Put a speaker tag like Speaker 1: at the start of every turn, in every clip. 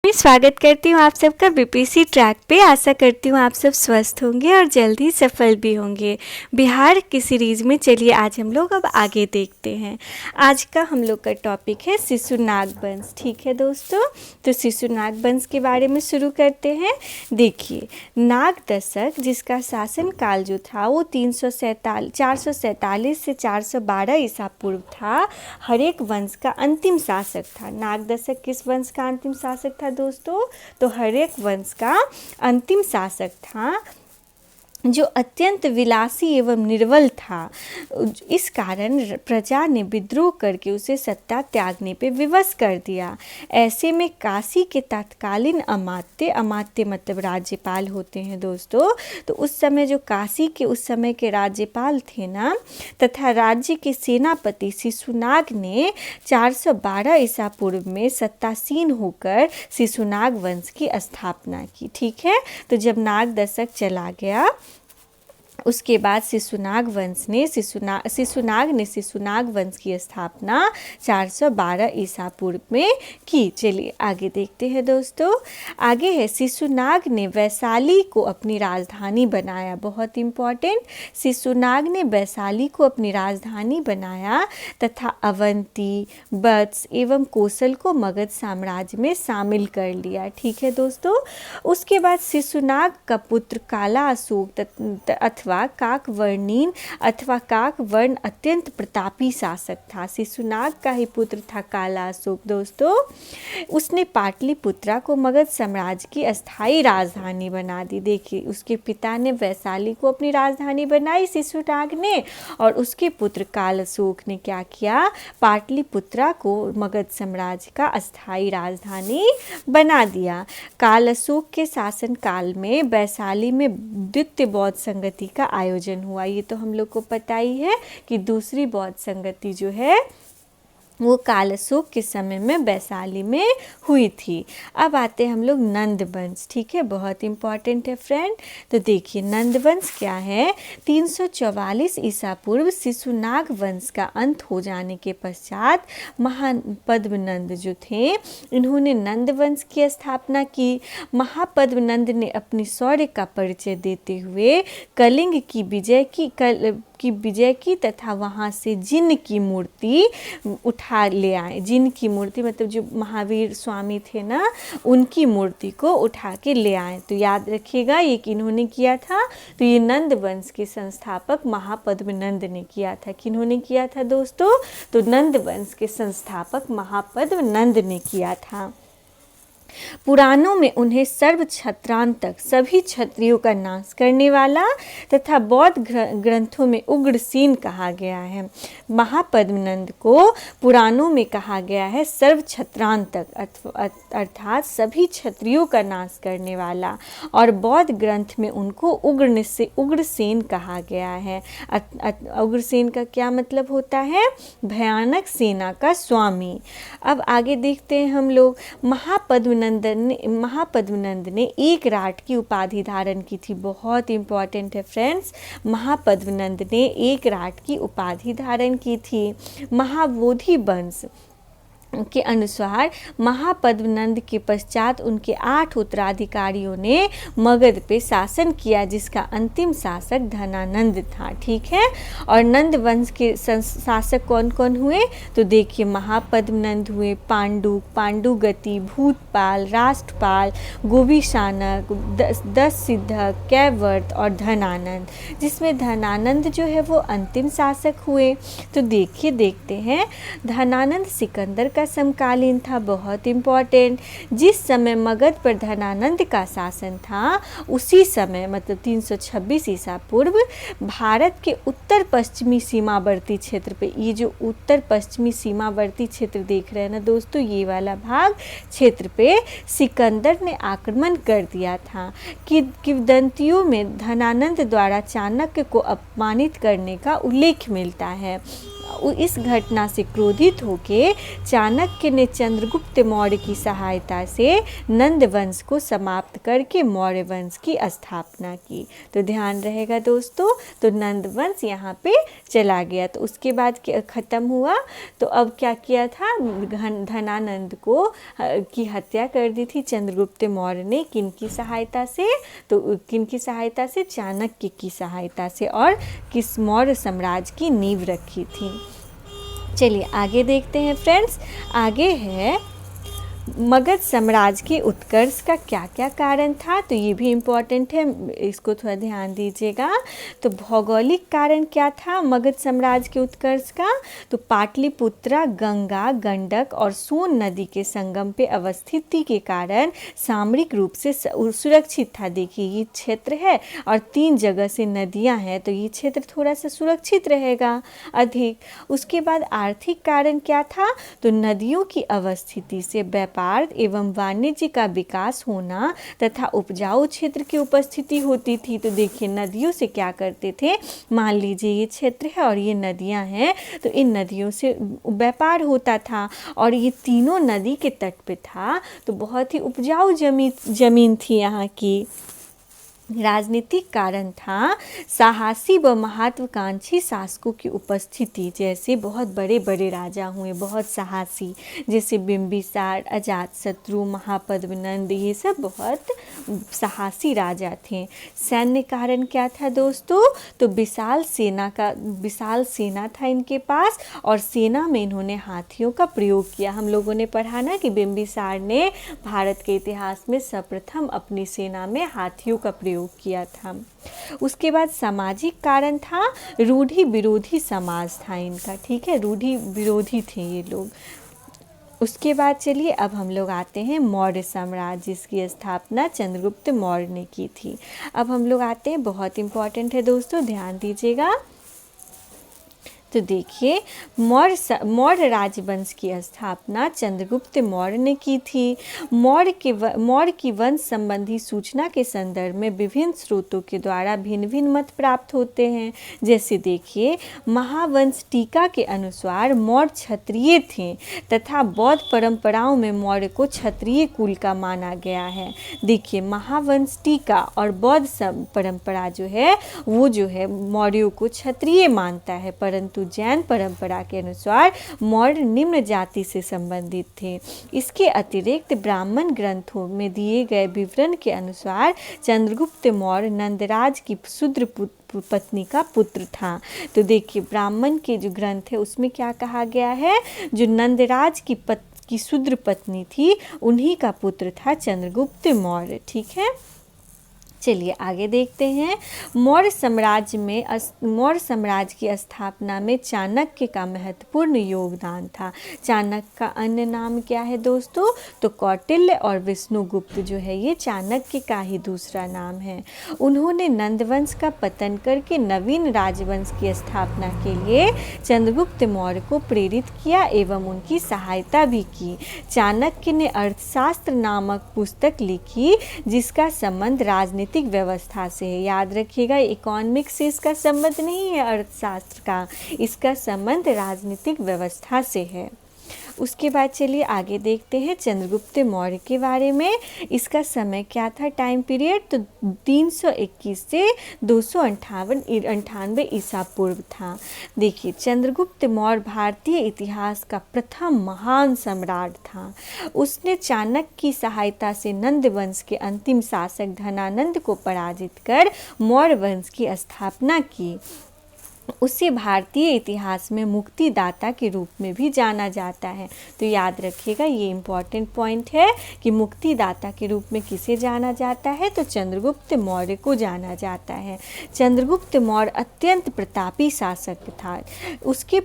Speaker 1: मैं स्वागत करती हूँ आप सबका बीपीसी ट्रैक पे। आशा करती हूँ आप सब स्वस्थ होंगे और जल्द ही सफल भी होंगे बिहार की सीरीज़ में। चलिए आज हम लोग अब आगे देखते हैं। आज का हम लोग का टॉपिक है शिशु नागवंश। ठीक है दोस्तों, तो शिशु नागवंश के बारे में शुरू करते हैं। देखिए, नाग दशक जिसका शासन काल जो था वो 447 से 412 ईसा पूर्व था, हर एक वंश का अंतिम शासक था। नाग दशक किस वंश का अंतिम शासक था दोस्तों? तो हर एक वंश का अंतिम शासक था, जो अत्यंत विलासी एवं निर्बल था। इस कारण प्रजा ने विद्रोह करके उसे सत्ता त्यागने पे विवश कर दिया। ऐसे में काशी के तत्कालीन अमात्य मतलब राज्यपाल होते हैं दोस्तों। तो उस समय जो काशी के उस समय के राज्यपाल थे ना, तथा राज्य के सेनापति शिशुनाग ने 412 ईसा पूर्व में सत्तासीन होकर शिशुनाग वंश की स्थापना की। ठीक है, तो जब नाग दशक चला गया उसके बाद शिशुनाग ने शिशुनाग वंश की स्थापना 412 ईसा पूर्व में की। चलिए आगे देखते हैं दोस्तों। आगे है, शिशुनाग ने वैशाली को अपनी राजधानी बनाया। बहुत इम्पॉर्टेंट, शिशुनाग ने वैशाली को अपनी राजधानी बनाया तथा अवंती, वत्स एवं कौशल को मगध साम्राज्य में शामिल कर लिया। ठीक है दोस्तों। उसके बाद शिशुनाग का पुत्र काला अशोक अथवा काकवर्ण अत्यंत प्रतापी शासक था। शिशुनाग का ही पुत्र था काला अशोक दोस्तों। उसने पाटलिपुत्रा को मगध साम्राज्य की अस्थायी राजधानी बना दी। देखिए, उसके पिता ने वैशाली को अपनी राजधानी बनाई शिशुनाग ने, और उसके पुत्र काल अशोक ने क्या किया? पाटलिपुत्रा को मगध साम्राज्य का अस्थायी राजधानी बना दिया। काल अशोक के शासन काल में वैशाली में द्वितीय बौद्ध संगति का आयोजन हुआ। ये तो हम लोग को पता ही है कि दूसरी बौद्ध संगति जो है वो काल अशोक के समय में वैशाली में हुई थी। अब आते हैं हम लोग नंद वंश। ठीक है, बहुत इंपॉर्टेंट है फ्रेंड। तो देखिए, नंद वंश क्या है? 344 ईसा पूर्व शिशुनाग वंश का अंत हो जाने के पश्चात महापद्मनंद जो थे, इन्होंने नंद वंश की स्थापना की। महापद्मनंद ने अपनी शौर्य का परिचय देते हुए कलिंग की विजय की तथा वहाँ से जिन की मूर्ति उठा ले आए। जिन की मूर्ति मतलब जो महावीर स्वामी थे ना, उनकी मूर्ति को उठा के ले आए। तो याद रखिएगा ये किन्होंने किया था? तो ये नंद वंश के संस्थापक महापद्मनंद ने किया था। किन्होंने किया था दोस्तों? तो नंद वंश के संस्थापक महापद्मनंद ने किया था। पुराणों में उन्हें सर्व क्षत्रांतक, सभी क्षत्रियों का नाश करने वाला तथा बौद्ध ग्रंथों में उग्रसेन कहा गया है। महापद्मनंद को पुराणों में कहा गया है सर्व क्षत्रांतक अर्थात सभी क्षत्रियों का नाश करने वाला, और बौद्ध ग्रंथ में उनको उग्रसेन कहा गया है। उग्रसेन का क्या मतलब होता है? भयानक सेना का स्वामी। अब आगे देखते हैं हम लोग। महापद्मनंद ने एक राट की उपाधि धारण की थी। बहुत इंपॉर्टेंट है फ्रेंड्स। महापद्मनंद ने एक राट की उपाधि धारण की थी। महाबोधि वंश के अनुसार महापद्मनंद के पश्चात उनके 8 उत्तराधिकारियों ने मगध पे शासन किया, जिसका अंतिम शासक धनानंद था। ठीक है, और नंद वंश के शासक कौन कौन हुए? तो देखिए, महापद्मनंद हुए पांडुगति, भूतपाल, राष्ट्रपाल, गोविशानक, 10 सिद्धक, कैवर्त और धनानंद, जिसमें धनानंद जो है वो अंतिम शासक हुए। तो देखते हैं, धनानंद सिकंदर का समकालीन था। बहुत इम्पॉर्टेंट। जिस समय मगध पर धनानंद का शासन था, उसी समय मतलब 326 ईसा पूर्व भारत के उत्तर पश्चिमी सीमावर्ती क्षेत्र पे, ये जो उत्तर पश्चिमी सीमावर्ती क्षेत्र देख रहे हैं ना दोस्तों, ये वाला भाग क्षेत्र पे सिकंदर ने आक्रमण कर दिया था। किंवदंतियों में धनानंद द्वारा चाणक्य को अपमानित करने का उल्लेख मिलता है। इस घटना से क्रोधित होकर चाणक्य ने चंद्रगुप्त मौर्य की सहायता से नंद वंश को समाप्त करके मौर्य वंश की स्थापना की। तो ध्यान रहेगा दोस्तों, तो नंद वंश यहाँ पे चला गया। तो उसके बाद ख़त्म हुआ। तो अब क्या किया था, धनानंद को की हत्या कर दी थी चंद्रगुप्त मौर्य ने। किनकी सहायता से, तो किनकी सहायता से, चाणक्य की सहायता से, और किस मौर्य साम्राज्य की नींव रखी थी। चलिए आगे देखते हैं फ्रेंड्स। आगे है मगध साम्राज्य के उत्कर्ष का क्या क्या कारण था। तो ये भी इम्पॉर्टेंट है, इसको थोड़ा ध्यान दीजिएगा। तो भौगोलिक कारण क्या था मगध साम्राज्य के उत्कर्ष का, तो पाटलिपुत्रा गंगा, गंडक और सोन नदी के संगम पे अवस्थिति के कारण सामरिक रूप से सुरक्षित था। देखिए ये क्षेत्र है और 3 जगह से नदियां हैं, तो ये क्षेत्र थोड़ा सा सुरक्षित रहेगा अधिक। उसके बाद आर्थिक कारण क्या था, तो नदियों की अवस्थिति से व्यापार एवं वाणिज्य का विकास होना तथा उपजाऊ क्षेत्र की उपस्थिति होती थी। तो देखिए नदियों से क्या करते थे, मान लीजिए ये क्षेत्र है और ये नदियां हैं, तो इन नदियों से व्यापार होता था और ये तीनों नदी के तट पे था, तो बहुत ही उपजाऊ जमीन थी यहाँ की। राजनीतिक कारण था साहसी व महत्वाकांक्षी शासकों की उपस्थिति। जैसे बहुत बड़े बड़े राजा हुए, बहुत साहसी, जैसे बिंबिसार, अजातशत्रु, महापद्मनंद, ये सब बहुत साहसी राजा थे। सैन्य कारण क्या था दोस्तों, तो विशाल सेना था इनके पास और सेना में इन्होंने हाथियों का प्रयोग किया। हम लोगों ने पढ़ा ना कि बिंबिसार ने भारत के इतिहास में सर्वप्रथम अपनी सेना में हाथियों का प्रयोग किया था। उसके बाद सामाजिक कारण था, रूढ़ि विरोधी समाज था इनका, ठीक है, रूढ़ि विरोधी थे ये लोग। उसके बाद चलिए अब हम लोग आते हैं मौर्य साम्राज्य, जिसकी स्थापना चंद्रगुप्त मौर्य ने की थी। अब हम लोग आते हैं, बहुत इंपॉर्टेंट है दोस्तों, ध्यान दीजिएगा। तो देखिए मौर्य राजवंश की स्थापना चंद्रगुप्त मौर्य ने की थी। मौर्य की वंश संबंधी सूचना के संदर्भ में विभिन्न स्रोतों के द्वारा भिन्न भिन्न मत प्राप्त होते हैं। जैसे देखिए महावंश टीका के अनुसार मौर्य क्षत्रिय थे तथा बौद्ध परंपराओं में मौर्य को क्षत्रिय कुल का माना गया है। देखिए महावंश टीका और बौद्ध परंपरा जो है वो जो है मौर्यों को क्षत्रिय मानता है, परंतु जैन परंपरा के अनुसार मौर्य निम्न जाति से संबंधित थे। इसके अतिरिक्त ब्राह्मण ग्रंथों में दिए गए विवरण के अनुसार चंद्रगुप्त मौर्य नंदराज की शूद्र पत्नी का पुत्र था। तो देखिए ब्राह्मण के जो ग्रंथ है उसमें क्या कहा गया है, जो नंदराज की शूद्र पत्नी थी उन्हीं का पुत्र था चंद्रगुप्त मौर्य, ठीक है। चलिए आगे देखते हैं। मौर्य साम्राज्य की स्थापना में चाणक्य का महत्वपूर्ण योगदान था। चाणक्य का अन्य नाम क्या है दोस्तों, तो कौटिल्य और विष्णुगुप्त जो है ये चाणक्य का ही दूसरा नाम है। उन्होंने नंदवंश का पतन करके नवीन राजवंश की स्थापना के लिए चंद्रगुप्त मौर्य को प्रेरित किया एवं उनकी सहायता भी की। चाणक्य ने अर्थशास्त्र नामक पुस्तक लिखी जिसका संबंध राजनीतिक व्यवस्था से है। याद रखिएगा इकोनॉमिक्स से इसका संबंध नहीं है अर्थशास्त्र का, इसका संबंध राजनीतिक व्यवस्था से है। उसके बाद चलिए आगे देखते हैं चंद्रगुप्त मौर्य के बारे में। इसका समय क्या था, टाइम पीरियड, तो 321 से 298 ईसा पूर्व था। देखिए चंद्रगुप्त मौर्य भारतीय इतिहास का प्रथम महान सम्राट था। उसने चाणक्य की सहायता से नंद वंश के अंतिम शासक धनानंद को पराजित कर मौर्य वंश की स्थापना की। उसे भारतीय इतिहास में मुक्तिदाता के रूप में भी जाना जाता है। तो याद रखिएगा ये इम्पॉर्टेंट पॉइंट है कि मुक्तिदाता के रूप में किसे जाना जाता है, तो चंद्रगुप्त मौर्य को जाना जाता है। चंद्रगुप्त मौर्य अत्यंत प्रतापी शासक था। उसने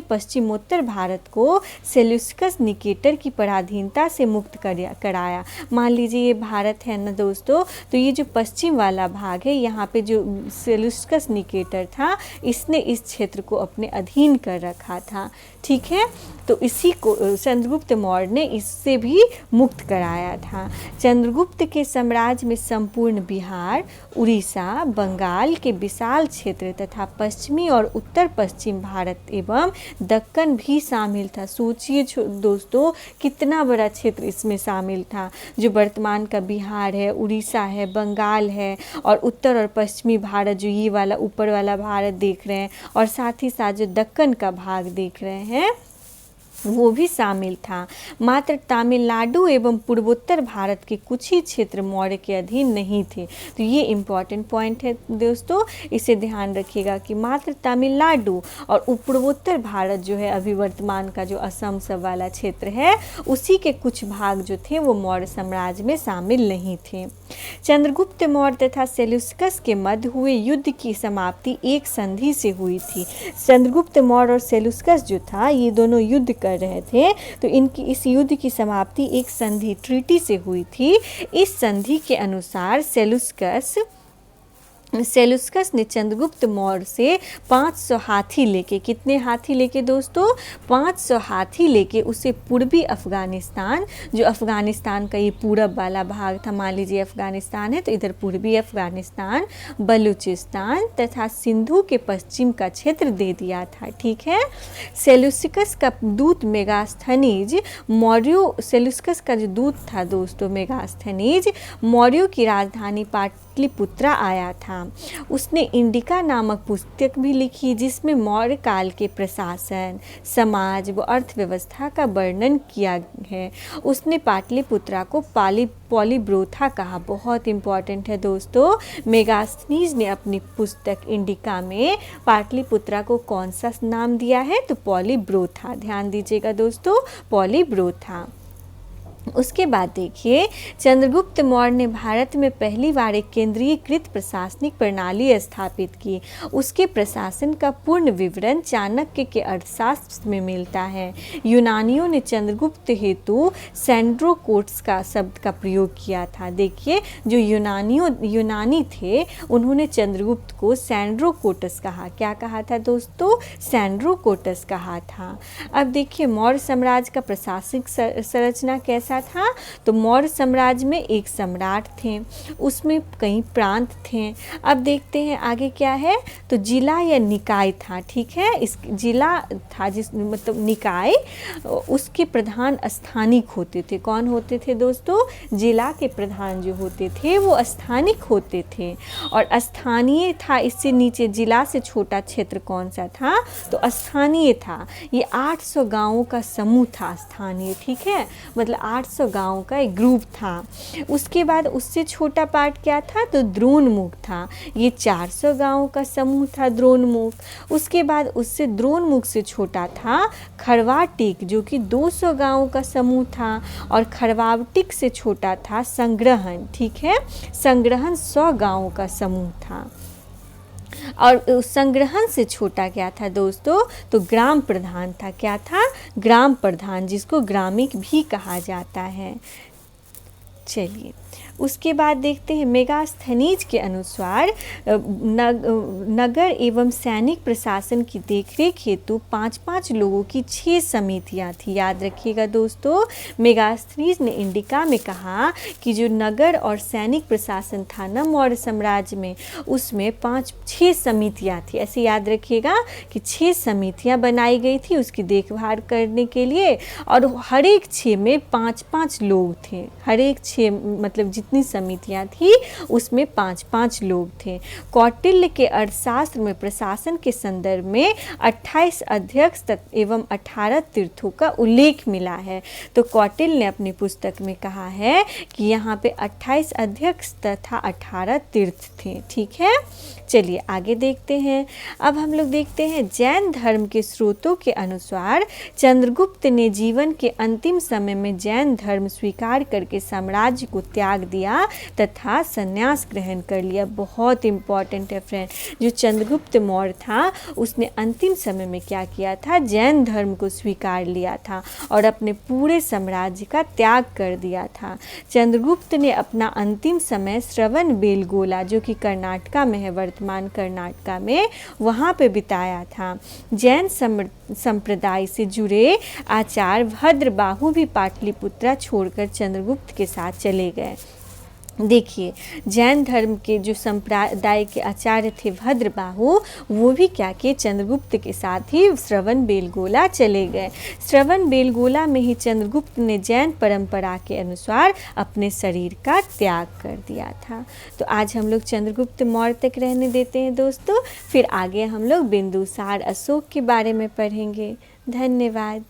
Speaker 1: पश्चिमोत्तर भारत को सेल्यूकस निकेटर की पराधीनता से मुक्त कराया। मान लीजिए ये भारत है ना दोस्तों, तो ये जो पश्चिम वाला भाग है यहाँ पे जो सेल्यूकस निकेटर क्षेत्र था, इसने इस क्षेत्र को अपने अधीन कर रखा था। ठीक है, तो इसी को चंद्रगुप्त मौर्य ने इससे भी मुक्त कराया था। चंद्रगुप्त के साम्राज्य में संपूर्ण बिहार, उड़ीसा, बंगाल के विशाल क्षेत्र तथा पश्चिमी और उत्तर पश्चिम भारत एवं दक्कन भी शामिल था। सोचिए दोस्तों, कितना बड़ा क्षेत्र इसमें शामिल था, जो वर्तमान का बिहार है, उड़ीसा है, बंगाल है और उत्तर और पश्चिमी भारत, जो ये वाला ऊपर वाला भारत देख रहे हैं, और साथ ही साथ जो दक्कन का भाग देख रहे हैं वो भी शामिल था। मात्र तमिलनाडु एवं पूर्वोत्तर भारत के कुछ ही क्षेत्र मौर्य के अधीन नहीं थे। तो ये इम्पॉर्टेंट पॉइंट है दोस्तों, इसे ध्यान रखिएगा कि मात्र तमिलनाडु और पूर्वोत्तर भारत जो है, अभी वर्तमान का जो असम सब वाला क्षेत्र है, उसी के कुछ भाग जो थे वो मौर्य साम्राज्य में शामिल नहीं थे। चंद्रगुप्त मौर्य तथा सेल्यूकस के मध्य हुए युद्ध की समाप्ति एक संधि से हुई थी। चंद्रगुप्त मौर्य और सेल्यूकस जो था, ये दोनों युद्ध कर रहे थे, तो इनकी इस युद्ध की समाप्ति एक संधि, ट्रीटी से हुई थी। इस संधि के अनुसार सेल्यूकस ने चंद्रगुप्त मौर्य से 500 हाथी लेके, कितने हाथी लेके दोस्तों? 500 हाथी लेके उसे पूर्वी अफगानिस्तान, जो अफगानिस्तान का ये पूरब वाला भाग था, मान लीजिए अफगानिस्तान है तो इधर पूर्वी अफगानिस्तान, बलूचिस्तान तथा सिंधु के पश्चिम का क्षेत्र दे दिया था। ठीक है, सेल्यूकस का दूत मेगास्थनीज मौर्यों, सेल्यूकस का जो दूत था दोस्तों मेगास्थनीज, मौर्यों की राजधानी पाटलिपुत्रा आया था। उसने इंडिका नामक पुस्तक भी लिखी, जिसमें मौर्य काल के प्रशासन, समाज व अर्थव्यवस्था का वर्णन किया है। उसने पाटलिपुत्रा को पॉलीब्रोथा कहा। बहुत इंपॉर्टेंट है दोस्तों, मेगास्थनीज ने अपनी पुस्तक इंडिका में पाटलिपुत्रा को कौन सा नाम दिया है? तो पॉलीब्रोथा। ध्यान दीजिएगा दोस्तों, पॉलीब्रोथा। उसके बाद देखिए, चंद्रगुप्त मौर्य ने भारत में पहली बार एक केंद्रीयकृत प्रशासनिक प्रणाली स्थापित की। उसके प्रशासन का पूर्ण विवरण चाणक्य के अर्थशास्त्र में मिलता है। यूनानियों ने चंद्रगुप्त हेतु सैंड्रोकोट्स का शब्द का प्रयोग किया था। देखिए, जो यूनानी थे, उन्होंने चंद्रगुप्त को सैंड्रोकोटस कहा। क्या कहा था दोस्तों? सैंड्रोकोटस कहा था। अब देखिए, मौर्य साम्राज्य का प्रशासनिक संरचना कैसा था? तो मौर्य साम्राज्य में एक सम्राट थे, उसमें कई प्रांत थे। अब देखते हैं आगे क्या है, तो जिला या निकाय था। ठीक है, इस जिला था, जिस मतलब निकाय, उसके प्रधान स्थानिक होते थे। कौन होते थे दोस्तों? जिला के प्रधान जो होते थे वो स्थानिक होते थे। और स्थानीय था, इससे नीचे जिला से छोटा क्षेत्र कौन सा था? तो स्थानीय था। ये 800 गांवों का समूह था स्थानीय। ठीक है, मतलब 800 गांवों का एक ग्रुप था। उसके बाद उससे छोटा पार्ट क्या था? तो द्रोणमुख था। ये 400 गांवों का समूह था द्रोणमुख। उसके बाद उससे द्रोणमुख से छोटा था खरवाटिक, जो कि 200 गांवों का समूह था। और खरवाटिक से छोटा था संग्रहण। ठीक है, संग्रहण 100 गांवों का समूह था। और संग्रहण से छोटा क्या था दोस्तों? तो ग्राम प्रधान था। क्या था? ग्राम प्रधान, जिसको ग्रामिक भी कहा जाता है। चलिए, उसके बाद देखते हैं, मेगास्थनीज के अनुसार नगर एवं सैनिक प्रशासन की देखरेख हेतु 5-5 लोगों की 6 समितियां थी। याद रखिएगा दोस्तों, मेगास्थनीज ने इंडिका में कहा कि जो नगर और सैनिक प्रशासन था ना मौर्य साम्राज्य में, उसमें 5-6 समितियां थी। ऐसे याद रखिएगा कि 6 समितियां बनाई गई थी उसकी देखभाल करने के लिए, और हर एक 6 में 5-5 लोग थे। हर एक 6 मतलब जितनी समितियां थी उसमें 5-5 लोग थे। कौटिल्य के अर्थशास्त्र में प्रशासन के संदर्भ में 28 अध्यक्ष एवं 18 तीर्थों का उल्लेख मिला है। तो कौटिल्य ने अपनी पुस्तक में कहा है कि यहाँ पे 28 अध्यक्ष तथा 18 तीर्थ थे। ठीक है, चलिए आगे देखते हैं। अब हम लोग देखते हैं, जैन धर्म के स्रोतों के अनुसार चंद्रगुप्त ने जीवन के अंतिम समय में जैन धर्म स्वीकार करके साम्राज्य राज्य को त्याग दिया तथा संन्यास ग्रहण कर लिया। बहुत इम्पॉर्टेंट है फ्रेंड। जो चंद्रगुप्त मौर्य था उसने अंतिम समय में क्या किया था, जैन धर्म को स्वीकार लिया था और अपने पूरे साम्राज्य का त्याग कर दिया था। चंद्रगुप्त ने अपना अंतिम समय श्रवणबेलगोला जो कि कर्नाटका में है, वर्तमान कर्नाटका में, वहाँ पे बिताया था। जैन संप्रदाय से जुड़े आचार्य भद्रबाहु भी पाटलिपुत्रा छोड़कर चंद्रगुप्त के साथ चले गए। देखिए, जैन धर्म के जो संप्रदाय के आचार्य थे भद्रबाहु, वो भी क्या किए, चंद्रगुप्त के साथ ही श्रवणबेलगोला चले गए। श्रवणबेलगोला में ही चंद्रगुप्त ने जैन परंपरा के अनुसार अपने शरीर का त्याग कर दिया था। तो आज हम लोग चंद्रगुप्त मौर्य तक रहने देते हैं दोस्तों, फिर आगे हम लोग बिंदुसार अशोक के बारे में पढ़ेंगे। धन्यवाद।